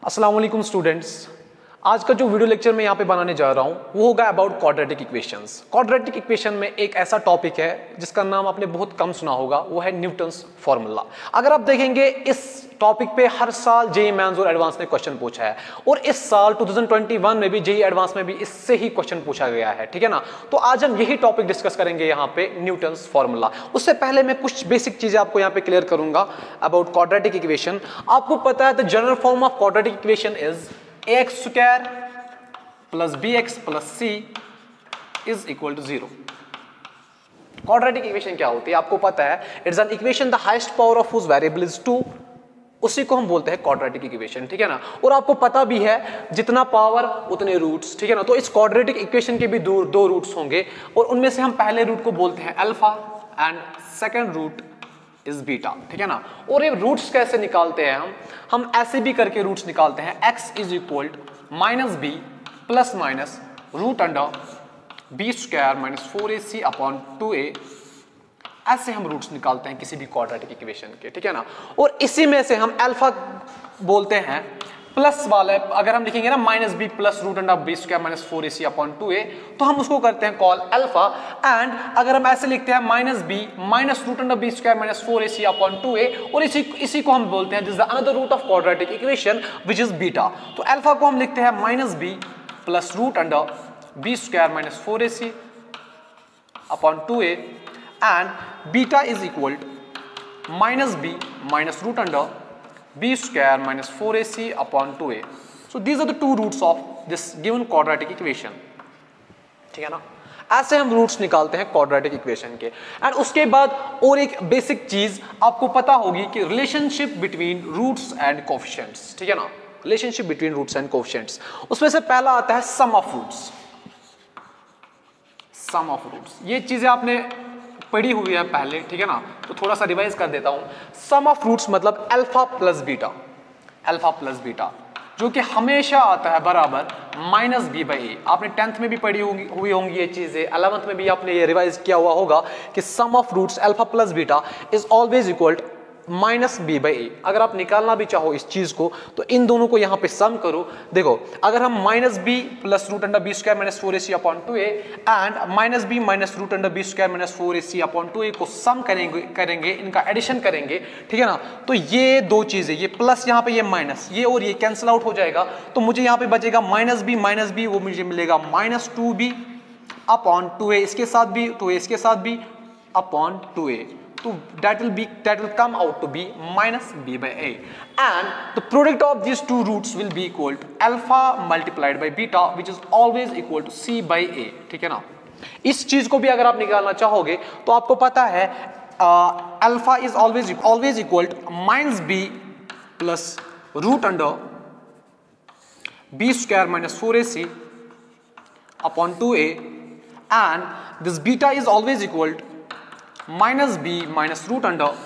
अस्सलाम वालेकुम स्टूडेंट्स। आज का जो वीडियो लेक्चर मैं यहाँ पे बनाने जा रहा हूँ वो होगा about quadratic equations. Quadratic equation में एक ऐसा टॉपिक है जिसका नाम आपने बहुत कम सुना होगा, वो है न्यूटन्स फॉर्मूला। अगर आप देखेंगे इस टॉपिक पे हर साल जेईई मेंस और एडवांस ने क्वेश्चन पूछा है और इस साल 2021 में भी जेईई एडवांस में भी इससे ही क्वेश्चन पूछा गया है, ठीक है ना। तो आज हम यही टॉपिक डिस्कस करेंगे यहाँ पे, न्यूटन्स फॉर्मूला। उससे पहले मैं कुछ बेसिक चीजें आपको यहाँ पे क्लियर करूंगा अबाउट क्वाड्रेटिक इक्वेशन। आपको पता है the general form of quadratic equation is ax square plus bx plus c is equal to 0। Quadratic equation क्या होती है आपको पता है, it's an equation the highest power of whose variable is 2, उसी को हम बोलते हैं क्वाड्रेटिक इक्वेशन, ठीक है ना। और आपको पता भी है जितना पावर उतने रूट्स, ठीक है ना। तो इस क्वाड्रेटिक इक्वेशन के भी दो रूट्स होंगे और उनमें से हम पहले रूट को बोलते हैं alpha and second root is beta, ठीक है ना। और ये रूट्स कैसे निकालते हैं हम ऐसे भी करके रूट्स निकालते हैं। x is equal to minus b plus minus root under b square minus 4ac upon 2a, ऐसे हम रूट्स निकालते हैं किसी भी क्वाड्रेटिक इक्वेशन के, ठीक है ना। और इसी में से हम अल्फा बोलते हैं प्लस वाले, अगर हम लिखेंगे ना minus b plus root under b square minus 4ac upon 2a, तो हम उसको करते हैं कॉल अल्फा। एंड अगर हम ऐसे लिखते हैं minus b minus root under b square minus 4ac upon 2a, और इसी को हम बोलते हैं this is another root of quadratic equation which is beta. तो अल्फा को हम लिखते हैं minus b plus root under b square minus 4ac upon 2a and beta is equal to minus b minus root under b square minus 4ac upon 2a. So these are the two roots of this given quadratic equation, ठीक है ना। ऐसे हम roots निकालते हैं quadratic equation के। And उसके बाद और एक बेसिक चीज आपको पता होगी कि relationship between roots and coefficients, ठीक है ना। Relationship between roots and coefficients, उसमें से पहला आता है sum of roots. Sum of roots, ये चीजें आपने पढ़ी हुई है पहले, ठीक है ना, तो थोड़ा सा रिवाइज कर देता हूं। सम ऑफ रूट्स मतलब alpha plus beta, alpha plus beta, जो कि हमेशा आता है बराबर माइनस बी बाई ए। आपने 10th में भी पढ़ी हुई होंगी ये चीजें, 11th में भी आपने ये रिवाइज किया हुआ होगा कि sum of roots alpha plus beta is always equal minus b by a. अगर आप निकालना भी चाहो इस चीज को तो इन दोनों को यहां पे सम करो। देखो अगर हम minus b plus root under b square minus 4ac upon 2a and minus b minus root under b square minus 4ac upon 2a को सम करेंगे, इनका एडिशन करेंगे, ठीक है ना। तो ये दो चीजें, ये प्लस यहाँ पे ये माइनस, ये और ये कैंसिल आउट हो जाएगा। तो मुझे यहाँ पे बचेगा माइनस बी, वो मुझे मिलेगा माइनस 2b अपॉन 2a, इसके साथ भी 2a, इसके साथ भी upon 2a। So that will come out to be minus b by a, and the product of these two roots will be equal to alpha multiplied by beta, which is always equal to c by a, ठीक है ना। इस चीज को भी अगर आप निकालना चाहोगे तो आपको पता है alpha is always equal to minus b plus root under b square minus 4ac upon 2a, and this beta is always equal to minus b minus root under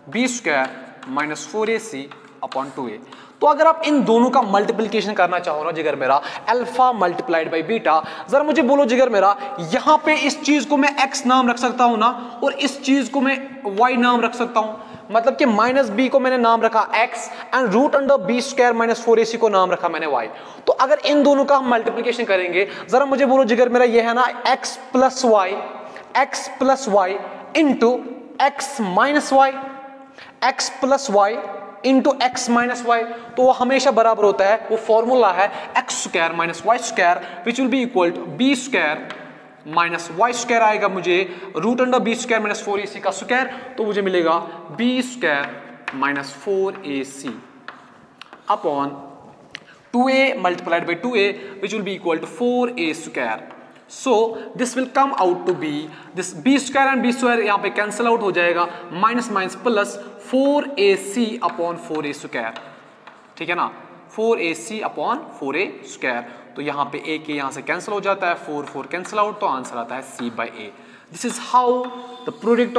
b square minus 4ac upon 2a। तो अगर आप इन दोनों का multiplication करना चाहो ना जिगर मेरा, अल्फा मल्टीप्लाइड बाय बीटा, जरा मुझे बोलो जिगर मेरा, यहां पे इस चीज को मैं x नाम रख सकता हूं ना, और इस चीज को मैं y नाम रख सकता हूं। मतलब कि माइनस बी को मैंने नाम रखा x and root under b square minus 4ac को नाम रखा मैंने y। तो अगर इन दोनों का हम मल्टीप्लिकेशन करेंगे, जरा मुझे बोलो जिगर मेरा, ये है ना x plus y into x minus y, x plus y into x minus y, तो वो हमेशा बराबर होता है, वो फॉर्मूला है x square minus y square which will be equal to b square minus y square आएगा मुझे root under b square minus 4ac का स्क्वायर, तो मुझे मिलेगा b square minus 4ac upon 2a multiplied by 2a which will be equal to 4a square. So this will come out to be this b square and b square यहाँ पे cancel out हो जाएगा, minus minus plus 4ac upon 4a square, ठीक है ना, 4ac upon 4a square. तो यहाँ पे a के यहाँ से कैंसिल हो जाता है, 4 कैंसिल आउट, तो आंसर आता है c by a। This is how the product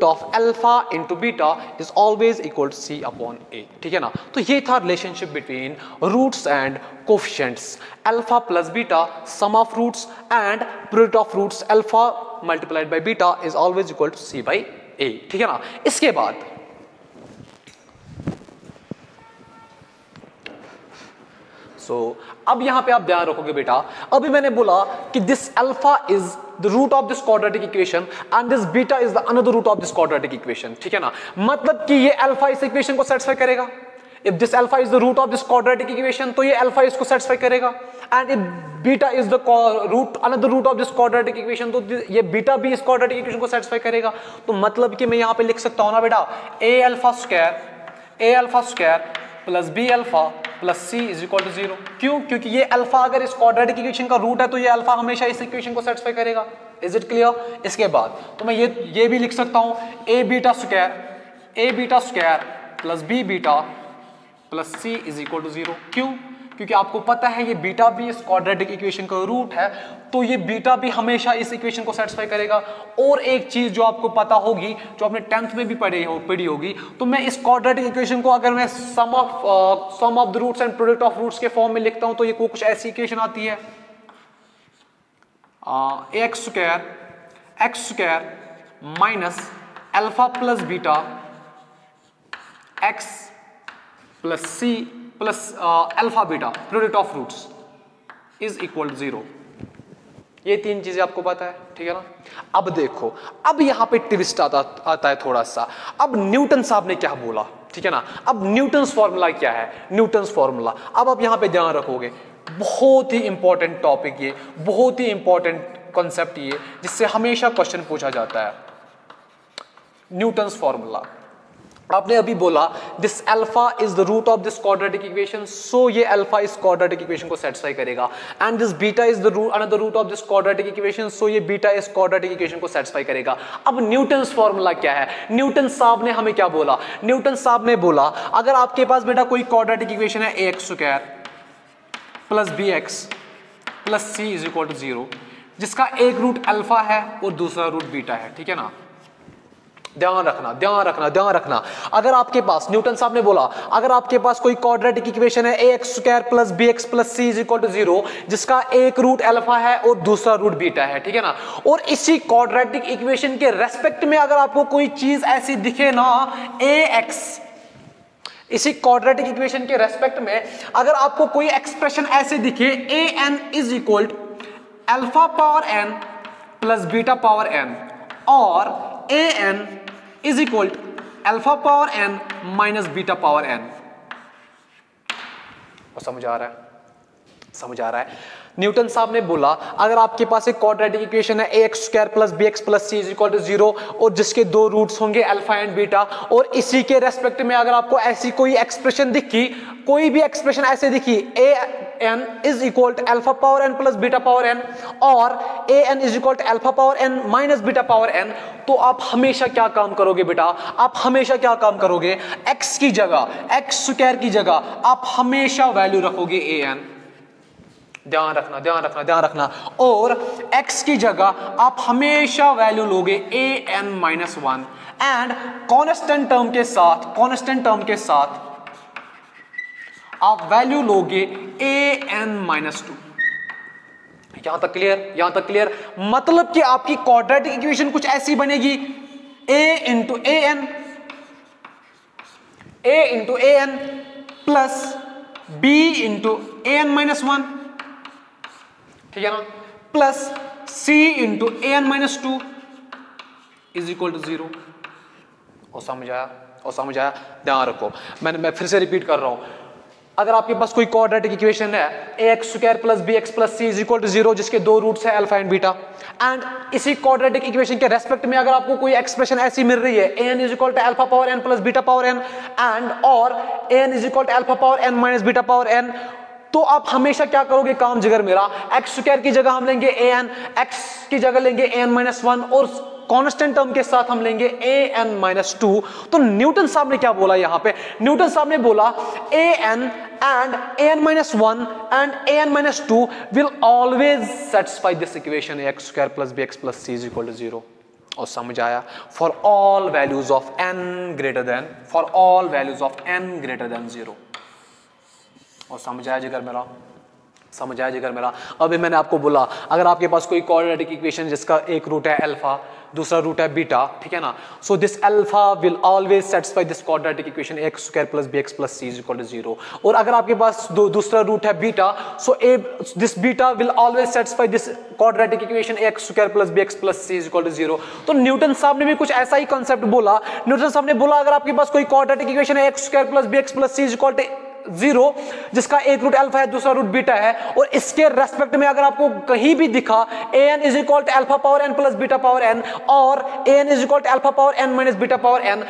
of alpha into beta is always equal to c upon a, ठीक है ना। तो ये था relationship between roots and coefficients, alpha plus beta, sum of roots and product of roots alpha multiplied by beta is always equal to c by a, ठीक है ना। इसके बाद अब यहां पे आप ध्यान रखोगे बेटा, अभी मैंने बोला कि this alpha is the root of this quadratic equation and this beta is the another root of this quadratic equation, ठीक है ना। मतलब कि ये अल्फा इस इक्वेशन को सेटिस्फाई करेगा। If this alpha is the root of this quadratic equation, तो ये अल्फा इसको सेटिस्फाई करेगा। And if beta is the root another root of this quadratic equation, तो ये बीटा भी इस क्वाड्रेटिक इक्वेशन को सेटिस्फाई करेगा। तो मतलब कि मैं यहां पे लिख सकता हूं ना बेटा, a alpha square plus b alpha plus c is equal to 0। क्यों? क्योंकि ये अल्फा अगर इस क्वाड्रेटिक इक्वेशन का रूट है तो ये अल्फा हमेशा इस इक्वेशन को सेटिस्फाई करेगा। Is it clear? इसके बाद तो मैं ये भी लिख सकता हूं, a beta square plus b beta plus c is equal to 0। क्यों? क्योंकि आपको पता है ये बीटा भी इस क्वाड्रेटिक इक्वेशन का रूट है, तो ये बीटा भी हमेशा इस इक्वेशन को सेटिस्फाई करेगा। और एक चीज जो आपको पता होगी, जो आपने 10th में भी पढ़ी होगी, तो मैं इस क्वाड्रेटिक इक्वेशन को अगर मैं sum of the roots and product of roots के फॉर्म में लिखता हूं तो ये कुछ ऐसी इक्वेशन आती है, x square minus alpha plus beta x plus c plus alpha beta product of roots is equal to 0। ये तीन चीजें आपको पता है, ठीक है ना। अब देखो, अब यहां पे ट्विस्ट आता है थोड़ा सा। अब न्यूटन साहब ने क्या बोला, ठीक है ना। अब न्यूटन्स फॉर्मूला क्या है, न्यूटन्स फॉर्मूला। अब आप यहां पे ध्यान रखोगे, बहुत ही इंपॉर्टेंट टॉपिक ये, बहुत ही इंपॉर्टेंट कॉन्सेप्ट ये, जिससे हमेशा क्वेश्चन पूछा जाता है। न्यूटन्स फॉर्मूला आपने अभी बोला, this alpha is the root of this quadratic equation, so ये अल्फा इस क्वाड्रेटिक इक्वेशन को सेटिस्फाई करेगा। And this beta is the another root of this quadratic equation, so ये बीटा इस क्वाड्रेटिक इक्वेशन को सेटिस्फाई करेगा। अब न्यूटन्स फॉर्मूला क्या है? न्यूटन साहब ने हमें क्या बोला? न्यूटन साहब ने बोला, अगर आपके पास बेटा कोई क्वाड्रेटिक इक्वेशन है, x square plus b x plus c is equal to 0, जिसका एक रूट अल्फा है और दूसरा रूट बीटा है, ठीक है ना। ध्यान रखना। अगर आपके पास, न्यूटन साहब ने बोला, अगर आपके पास कोई क्वाड्रेटिक इक्वेशन है, x square plus b x plus c is equal to 0, जिसका एक रूट अल्फा है और दूसरा रूट बीटा है, ठीक है ना। और इसी क्वाड्रेटिक इक्वेशन के रेस्पेक्ट में अगर आपको कोई चीज ऐसी दिखे ना, एक्स, इसी क्वाड्रेटिक इक्वेशन के रेस्पेक्ट में अगर आपको कोई एक्सप्रेशन ऐसे दिखे, a n is equal alpha power n plus beta power n, और a n is equal alpha power n minus beta power n. समझ आ रहा है? न्यूटन साहब ने बोला, अगर आपके पास एक क्वाड्रेटिक इक्वेशन है, x square plus b x plus c is equal to 0, और जिसके दो रूट्स होंगे अल्फा एंड बीटा, और इसी के रेस्पेक्ट में अगर आपको ऐसी कोई एक्सप्रेशन दिखी, कोई भी एक्सप्रेशन ऐसे दिखी, a n is equal to alpha power n plus beta power n, और a n is equal to alpha power n minus beta power n, तो आप हमेशा क्या काम करोगे बेटा? आप हमेशा क्या काम करोगे? एक्स की जगह, एक्स स्क्वायर की जगह आप हमेशा वैल्यू रखोगे ए एन। ध्यान रखना। और x की जगह आप हमेशा वैल्यू लोगे an minus 1, and constant term के साथ आप वैल्यू लोगे an माइनस 2। यहां तक क्लियर? मतलब कि आपकी क्वाड्रेटिक इक्वेशन कुछ ऐसी बनेगी, a into a n plus b into an minus 1, ठीक है ना, plus c into a n minus 2 is equal to 0। और समझ आया? ध्यान रखो, मैं फिर से रिपीट कर रहा हूं। अगर आपके पास कोई क्वाड्रेटिक इक्वेशन है, x square plus b x plus c is equal to 0, जिसके दो रूट्स है अल्फा एंड बीटा, एंड इसी क्वाड्रेटिक इक्वेशन के रेस्पेक्ट में अगर आपको कोई एक्सप्रेशन ऐसी मिल रही है, n is equal to alpha power n plus beta power n, and और n is equal to alpha power n minus beta power n, तो आप हमेशा क्या करोगे? काम जिगर मेरा, एक्स स्क्वायर की जगह हम लेंगे ए एन, एक्स की जगह लेंगे ए एन माइनस 1, और कांस्टेंट टर्म के साथ हम लेंगे ए एन माइनस 2। तो न्यूटन साहब ने क्या बोला यहां पे? न्यूटन साहब ने बोला a n and a n minus 1 and a n minus 2 will always satisfy this equation, x square plus b x plus c is equal to 0। और समझ आया? For all values of n greater than 0। और समझ आया जिगर मेरा? समझ आया जिगर मेरा। अभी मैंने आपको बोला अगर आपके पास कोई क्वाड्रेटिक इक्वेशन जिसका एक रूट है अल्फा, दूसरा रूट है बीटा, ठीक है ना, so this alpha will always satisfy this quadratic equation x square plus b x plus c is equal to 0। और अगर आपके पास दूसरा रूट है beta, so this beta will always satisfy this quadratic equation x square plus b x plus c is equal to 0। तो Newton साहब ने भी कुछ ऐसा ही कॉन्सेप्ट बोला। न्यूटन साहब ने बोला अगर आपके पास कोई क्वाड्रेटिक इक्वेशन है x square plus b x plus c is equal to 0, जिसका एक रूट अल्फा है दूसरा रूट बीटा है, और इसके रेस्पेक्ट में अगर आपको कहीं भी दिखा an is equal to alpha power n plus beta power n और an is equal to alpha power n minus beta power n,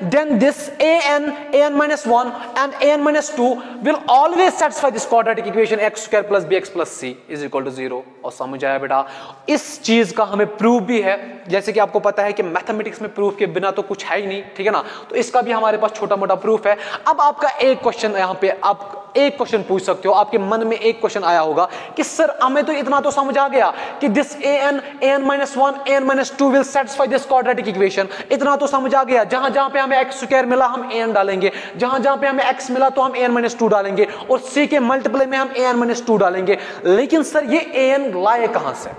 then this an minus 1 and an minus 2 will always satisfy this quadratic equation x square plus bx plus c is equal to 0। और समझ आया बेटा? इस चीज का हमें proof भी है, जैसे कि आपको पता है कि मैथमेटिक्स में प्रूफ के बिना तो कुछ है ही नहीं, ठीक है ना, तो इसका भी हमारे पास छोटा मोटा प्रूफ है। अब आपका एक क्वेश्चन यहाँ पे आप एक क्वेश्चन पूछ सकते हो, आपके मन में एक क्वेश्चन आया होगा कि सर हमें तो इतना तो समझ आ गया कि this an minus 1 an minus 2 will satisfy this quadratic equation, इतना तो समझ आ गया। जहां जहां पे हमें x स्क्वायर मिला हम an डालेंगे, जहां जहां पे हमें x मिला तो हम an minus 2 डालेंगे, और c के मल्टीप्लाई में हम an minus 2 डालेंगे। लेकिन सर ये an लाए कहां से,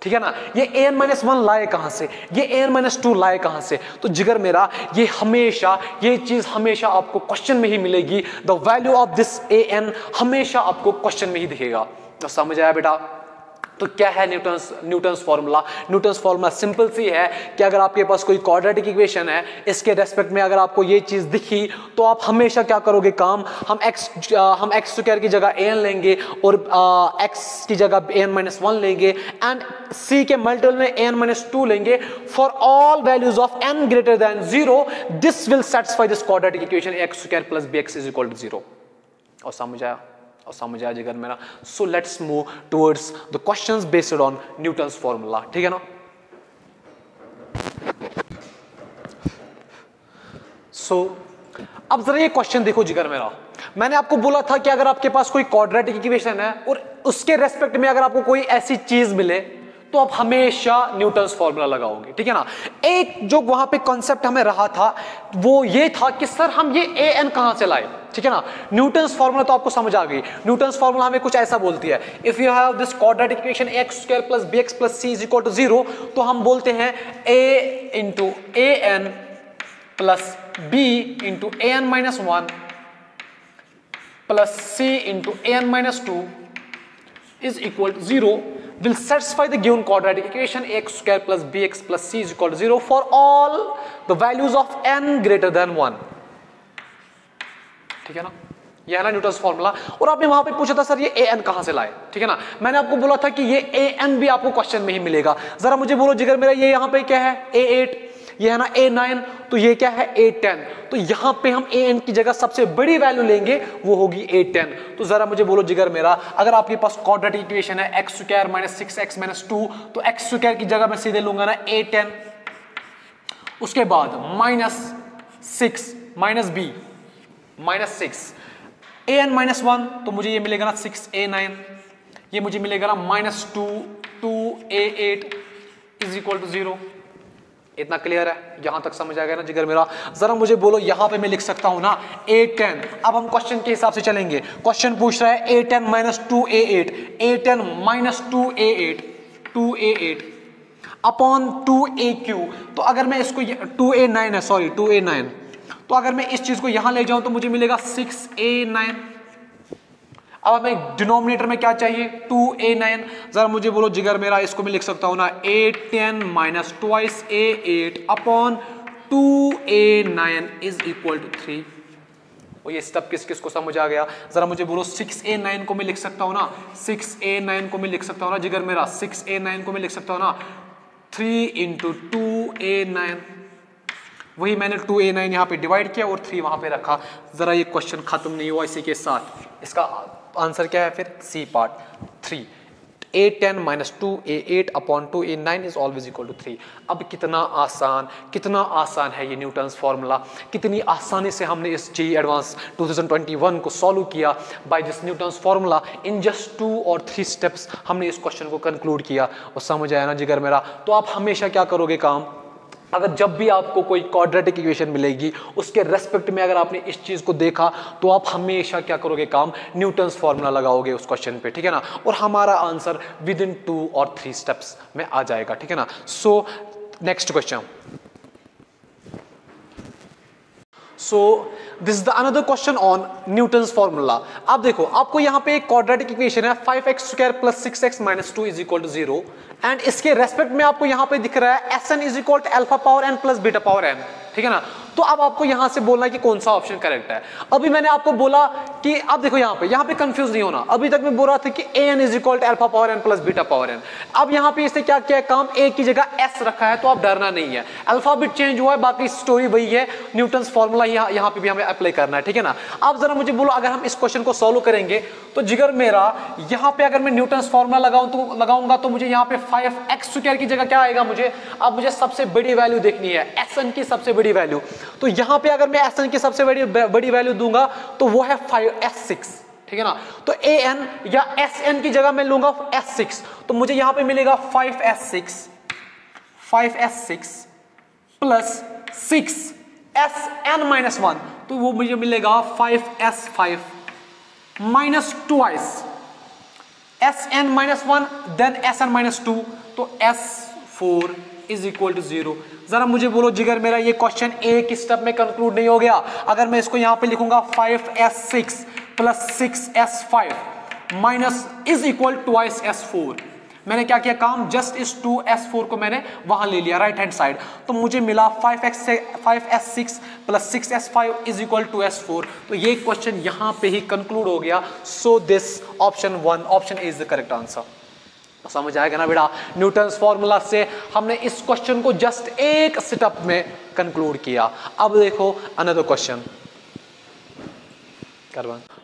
ठीक है ना, ये an minus 1 लाए कहां से, ये an minus 2 लाए कहां से? तो जिगर मेरा ये हमेशा, ये चीज हमेशा आपको क्वेश्चन में ही मिलेगी। The value of this an हमेशा आपको क्वेश्चन में ही दिखेगा। तो समझ आया बेटा? तो क्या है Newton's formula? Newton's formula simple सी है कि अगर आपके पास कोई क्वाड्रेटिक इक्वेशन है, इसके रेस्पेक्ट में अगर आपको ये चीज दिखी तो आप हमेशा क्या करोगे काम, हम x स्क्वायर की जगह an लेंगे और x की जगह an minus 1 लेंगे एंड c के मल्टीपल में an minus 2 लेंगे। For all values of n greater than 0 this will satisfy this quadratic equation x square plus bx is equal to 0। और समझ आया? और समझ आया जिगर मेरा? So let's move towards the questions based on Newton's formula, ठीक है ना। सो अब जरा ये क्वेश्चन देखो जिगर मेरा, मैंने आपको बोला था कि अगर आपके पास कोई क्वाड्रेटिक इक्वेशन है और उसके रेस्पेक्ट में अगर आपको कोई ऐसी चीज मिले तो आप हमेशा न्यूटन्स फॉर्मूला लगाओगे, ठीक है ना। एक जो वहां पे कॉन्सेप्ट हमें रहा था वो ये था कि सर हम ये an कहां से लाए, ठीक है ना। न्यूटन्स फॉर्मूला तो आपको समझ आ गई। न्यूटन्स फॉर्मूला हमें कुछ ऐसा बोलती है, if you have this quadratic equation x square plus bx plus c is equal to 0, तो हम बोलते हैं a into an plus b into an minus 1 plus c into an minus 2 is equal to 0 will satisfy the given quadratic equation x square plus bx plus c is equal to 0 for all the values of n greater than 1, ठीक है ना। यह है ना Newton's formula. और आपने वहां पे पूछा था सर ये an कहां से लाए, ठीक है ना। मैंने आपको बोला था कि ये an भी आपको क्वेश्चन में ही मिलेगा। जरा मुझे बोलो जिगर मेरा, ये यहां पे क्या है a8, ये है ना a9, तो ये क्या है a10। तो यहां पे हम an की जगह सबसे बड़ी वैल्यू लेंगे, वो होगी a10। तो जरा मुझे बोलो जिगर मेरा, अगर आपके पास क्वाड्रेटिक इक्वेशन है x square minus 6x minus 2, तो x स्क्वायर की जगह मैं सीधे लूंगा ना a10, उसके बाद minus 6 minus b minus 6 an minus 1, तो मुझे ये मिलेगा ना 6a9, ये मुझे मिलेगा ना minus 2a8 is equal to 0। इतना क्लियर है? यहां तक समझ आ गया ना जिगर मेरा? जरा मुझे बोलो यहां पे मैं लिख सकता हूं ना a10। अब हम क्वेश्चन के हिसाब से चलेंगे। क्वेश्चन पूछ रहा है a10 minus 2a8, a10 minus 2a8 upon 2aq। तो अगर मैं इसको 2a9 है, सॉरी 2a9, तो अगर मैं इस चीज को यहां ले जाऊं तो मुझे मिलेगा 6a9। अब हमें डिनोमिनेटर में क्या चाहिए, 2a9। जरा मुझे बोलो जिगर मेरा, इसको मैं लिख सकता हूं ना a10 minus twice a8 upon 2a9 is equal to 3। और ये स्टेप किस किस को समझ आ गया? जरा मुझे बोलो 6a9 को मैं लिख सकता हूं ना, 6a9 को मैं लिख सकता हूं ना जिगर मेरा, 6a9 को मैं लिख सकता हूं ना 3 इंटू 2a9। वही मैंने 2a9 यहाँ पे डिवाइड किया और 3 वहां पे रखा। जरा ये क्वेश्चन खत्म नहीं हुआ इसी के साथ। इसका आंसर क्या है फिर? C part 3, a10 minus 2a8 upon 2a9 is always equal to 3। अब कितना आसान है ये न्यूटन्स फॉर्मूला, कितनी आसानी से हमने इस जेईई एडवांस 2021 को सॉल्व किया by this Newton's formula. In just 2 और 3 स्टेप्स हमने इस क्वेश्चन को कंक्लूड किया। और समझ आया ना जिगर मेरा? तो आप हमेशा क्या करोगे काम, अगर जब भी आपको कोई क्वाड्रेटिक इक्वेशन मिलेगी उसके रेस्पेक्ट में अगर आपने इस चीज को देखा तो आप हमेशा क्या करोगे काम, न्यूटन्स फॉर्मूला लगाओगे उस क्वेश्चन पे, ठीक है ना, और हमारा आंसर विद इन 2 और 3 स्टेप्स में आ जाएगा, ठीक है ना। So next question, so this is the another question on Newton's formula. आप देखो, आपको यहाँ पे एक क्वाड्रेटिक इक्वेशन है 5x² + 6x - 2 = 0 एंड इसके रेस्पेक्ट में आपको यहाँ पे दिख रहा है Sn = α⁴n + β⁴n, ठीक है ना। तो अब आपको यहां से बोलना है कि कौन सा ऑप्शन करेक्ट है। अभी मैंने आपको बोला कि अब देखो यहाँ पे कंफ्यूज नहीं होना। अभी तक मैं बोल रहा था कि an = α⁴n + β⁴n। अब यहाँ पे इसने क्या किया काम, a की जगह s रखा है, तो आप डरना नहीं है, अल्फाबेट चेंज हुआ है, बाकी स्टोरी वही है, न्यूटन्स फॉर्मूला यहाँ पे भी हमें अप्लाई करना है, ठीक है ना। अब जरा मुझे बोलो, अगर हम इस क्वेश्चन को सॉल्व करेंगे तो जिगर मेरा यहाँ पे अगर मैं न्यूटन्स फॉर्मूला लगाऊंगा तो मुझे यहाँ पे 5x² की जगह क्या आएगा, मुझे सबसे बड़ी वैल्यू देखनी है, Sn की सबसे बड़ी वैल्यू। तो यहां पे अगर मैं Sn की सबसे बड़ी वैल्यू दूंगा तो वो है 5s6, ठीक है ना। तो an या Sn की जगह मैं लूंगा s6, तो मुझे यहां पे मिलेगा 5s6 प्लस 6 Sn-1, तो वो मुझे मिलेगा 5s5 minus 2s Sn-1 then Sn-2, तो s4 = 0। जरा मुझे बोलो जिगर, मेरा ये क्वेश्चन एक स्टेप में कंक्लूड नहीं हो गया। अगर मैं इसको यहां पे लिखूंगा 5s6 plus 6s5 minus = 2s4, मैंने क्या किया काम, जस्ट इस 2s4 को मैंने वहां ले लिया राइट हैंड साइड, तो मुझे मिला 5s6 प्लस 6s5 = 2s4। तो ये क्वेश्चन यहां पे ही कंक्लूड हो गया। So this option 1 option is the correct answer. समझ आएगा ना बेटा, न्यूटन्स फॉर्मूला से हमने इस क्वेश्चन को जस्ट एक स्टेप में कंक्लूड किया। अब देखो another question,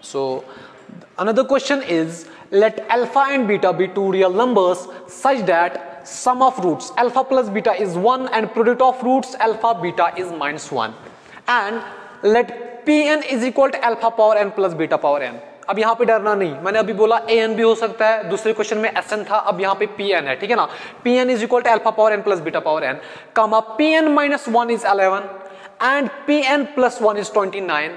so another question is let alpha and beta be two real numbers such that sum of roots alpha plus beta is 1 and product of roots alpha beta is -1 and let pn is equal to α⁴n plus β⁴n। अब यहाँ पे डरना नहीं, मैंने अभी बोला an भी हो सकता है, दूसरे क्वेश्चन में Sn था, अब यहाँ पे pn है, ठीक है ना। pn is equal to α⁴n plus β⁴n, comma pn -1 is 11 and pn + 1 is 29।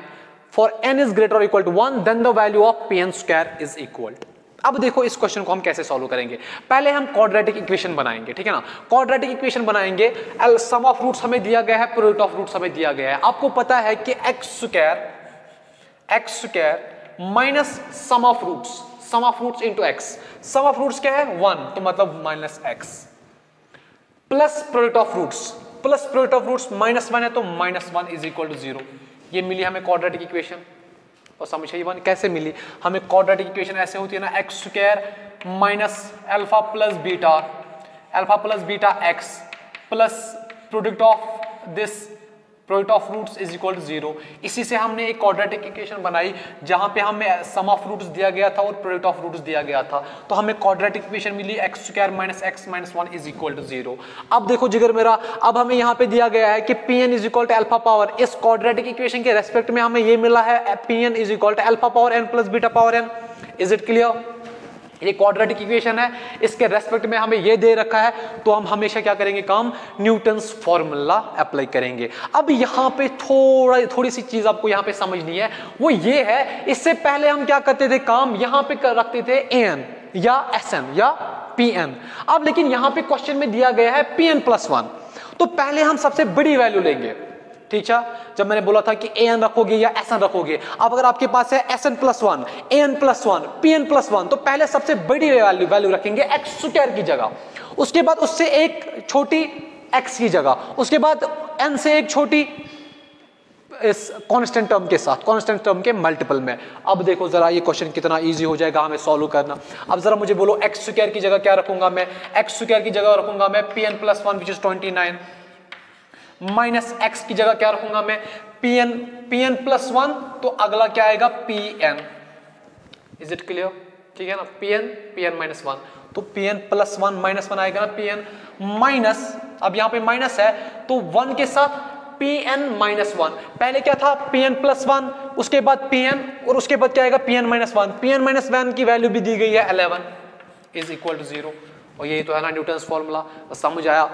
for n is greater or equal to 1 then the value of pn² is equal to। अब देखो इस क्वेश्चन को हम कैसे सॉल्व करेंगे। पहले हम क्वाड्रेटिक इक्वेशन बनाएंगे, ठीक है ना। क्वाड्रेटिक इक्वेशन बनाएंगे, सम ऑफ रूट्स हमें दिया गया है, प्रोडक्ट ऑफ रूट्स हमें दिया गया है। आपको पता है कि x² minus sum of roots into x, sum of roots क्या है 1, तो मतलब -x plus product of roots -1 है, तो -1 = 0। ये मिली हमें क्वाड्रेटिक इक्वेशन। और समझिए वन कैसे मिली हमें, क्वाड्रेटिक इक्वेशन ऐसे होती है ना, x² minus alpha plus beta x plus product of roots is equal to 0। इसी से हमने एक क्वाड्रेटिक इक्वेशन बनाई जहां पे हमें सम ऑफ रूट्स दिया गया था और प्रोडक्ट ऑफ रूट्स दिया गया था, तो हमें क्वाड्रेटिक इक्वेशन मिली x² minus x minus 1 is equal to 0। अब देखो जिगर मेरा, अब हमें यहाँ पे दिया गया है कि pn इज इक्वल टू α⁴, इस क्वाड्रेटिक इक्वेशन के रेस्पेक्ट में हमें ये मिला है pn is equal to α⁴n plus β⁴n। Is it clear? ये क्वाड्रेटिक इक्वेशन है, इसके रेस्पेक्ट में हमें ये दे रखा है, तो हम हमेशा क्या करेंगे काम, न्यूटन्स फॉर्मूला अप्लाई करेंगे। अब यहाँ पे थोड़ी सी चीज आपको यहाँ पे समझनी है, वो ये है, इससे पहले हम क्या करते थे काम, यहाँ पे रखते थे an या Sn या Pn। अब लेकिन यहाँ पे क्वेश्चन में दिया गया है Pn + 1, तो पहले हम सबसे बड़ी वैल्यू लेंगे, ठीक है। जब मैंने बोला था कि an रखोगे या Sn रखोगे, अब अगर आपके पास है Sn + 1, an + 1, Pn + 1, तो पहले सबसे बड़ी वैल्यू रखेंगे x² की जगह, उसके बाद उससे एक छोटी x की जगह, उसके बाद n से एक छोटी इस कांस्टेंट टर्म के साथ, कांस्टेंट टर्म के मल्टीपल में। अब देखो जरा ये क्वेश्चन कितना इजी हो जाएगा हमें सॉल्व करना। अब जरा मुझे बोलो x² की जगह क्या रखूंगा मैं, x² की जगह रखूंगा मैं Pn + 1 which is 29 minus x की जगह क्या रखूंगा मैं Pn + 1, तो अगला क्या आएगा Pn। Is it clear? ठीक है ना, Pn -1, तो Pn + 1 -1 आएगा ना, Pn माइनस, अब यहाँ पे माइनस है तो 1 के साथ Pn -1, पहले क्या था Pn + 1, उसके बाद Pn और उसके बाद क्या आएगा Pn -1। Pn -1 की वैल्यू भी दी गई है 11 इज इक्वल टू 0, और यही तो है ना न्यूटन्स फॉर्मूला। समझ आया?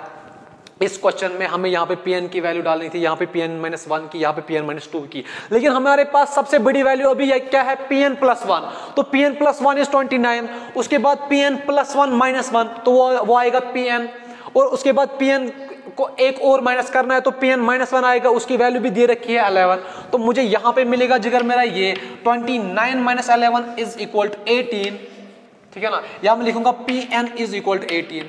इस क्वेश्चन में हमें यहाँ पे Pn की वैल्यू डालनी थी, यहाँ पे Pn-1 की, यहाँ पे Pn-2 की, लेकिन हमारे पास सबसे बड़ी वैल्यू अभी क्या है, Pn+1। तो Pn+1 इज 29, उसके बाद Pn+1-1 तो वो आएगा Pn, और उसके बाद Pn को एक और माइनस करना है तो Pn-1 आएगा, उसकी वैल्यू भी दे रखी है 11। तो मुझे यहाँ पे मिलेगा जिगर मेरा ये 29 - 11 इज इक्वल टू 18, ठीक है ना। या मैं लिखूंगा Pn is equal to 18,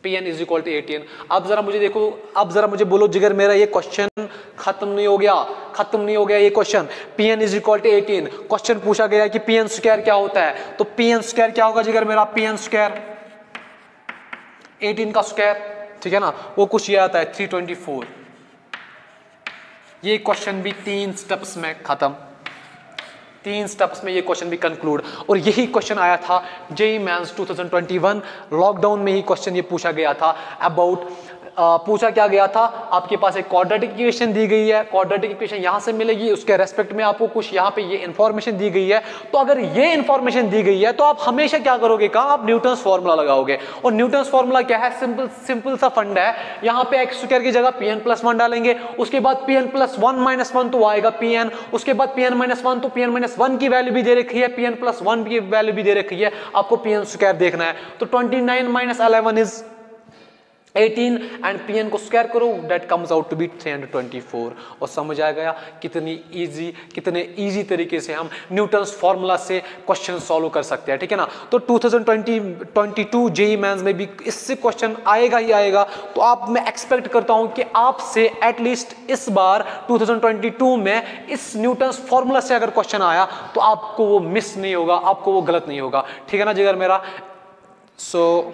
Pn is equal to 18। अब जरा मुझे देखो, अब जरा मुझे बोलो जिगर मेरा ये क्वेश्चन खत्म नहीं हो गया, खत्म नहीं हो गया ये question. Pn is equal to 18, question पूछा गया कि Pn² क्या होता है, तो Pn² क्या होगा जिगर मेरा, Pn² 18 का स्क्वायर, ठीक है ना, वो कुछ ये आता है 324। ये क्वेश्चन भी 3 स्टेप्स में खत्म, 3 स्टेप्स में ये क्वेश्चन भी कंक्लूड। और यही क्वेश्चन आया था जेईई मेंस 2021 लॉकडाउन में ही क्वेश्चन ये पूछा गया था अबाउट पूछा क्या गया था, आपके पास एक क्वाड्रेटिक इक्वेशन दी गई है, क्वाड्रेटिक इक्वेशन यहां से मिलेगी, उसके रेस्पेक्ट में आपको कुछ यहां पे ये इंफॉर्मेशन दी गई है। तो अगर ये इंफॉर्मेशन दी गई है तो आप हमेशा क्या करोगे, कहा आप न्यूटन्स फॉर्मूला लगाओगे। और न्यूटन्स फॉर्मूला क्या है, सिंपल सा फंड है, यहाँ पे x² की जगह Pn+1 डालेंगे, उसके बाद Pn+1-1 तो आएगा Pn, उसके बाद Pn-1 तो Pn-1 की वैल्यू भी दे रखी है, Pn+1 की वैल्यू भी दे रखी है, आपको Pn² देखना है। तो 29 - 11 इज 18 एंड Pn को स्क्वायर करो, that comes out to be 324। और समझ आ गया कितने इजी तरीके से हम न्यूटन्स फॉर्मूला से क्वेश्चन सॉल्व कर सकते हैं, ठीक है ना। तो 2022 जेईई मेंस में भी इससे क्वेश्चन आएगा ही आएगा। तो आप मैं एक्सपेक्ट करता हूं कि आपसे एटलीस्ट इस बार 2022 में इस न्यूटन्स फॉर्मूला से अगर क्वेश्चन आया तो आपको वो मिस नहीं होगा, आपको वो गलत नहीं होगा, ठीक है ना जिगर मेरा। सो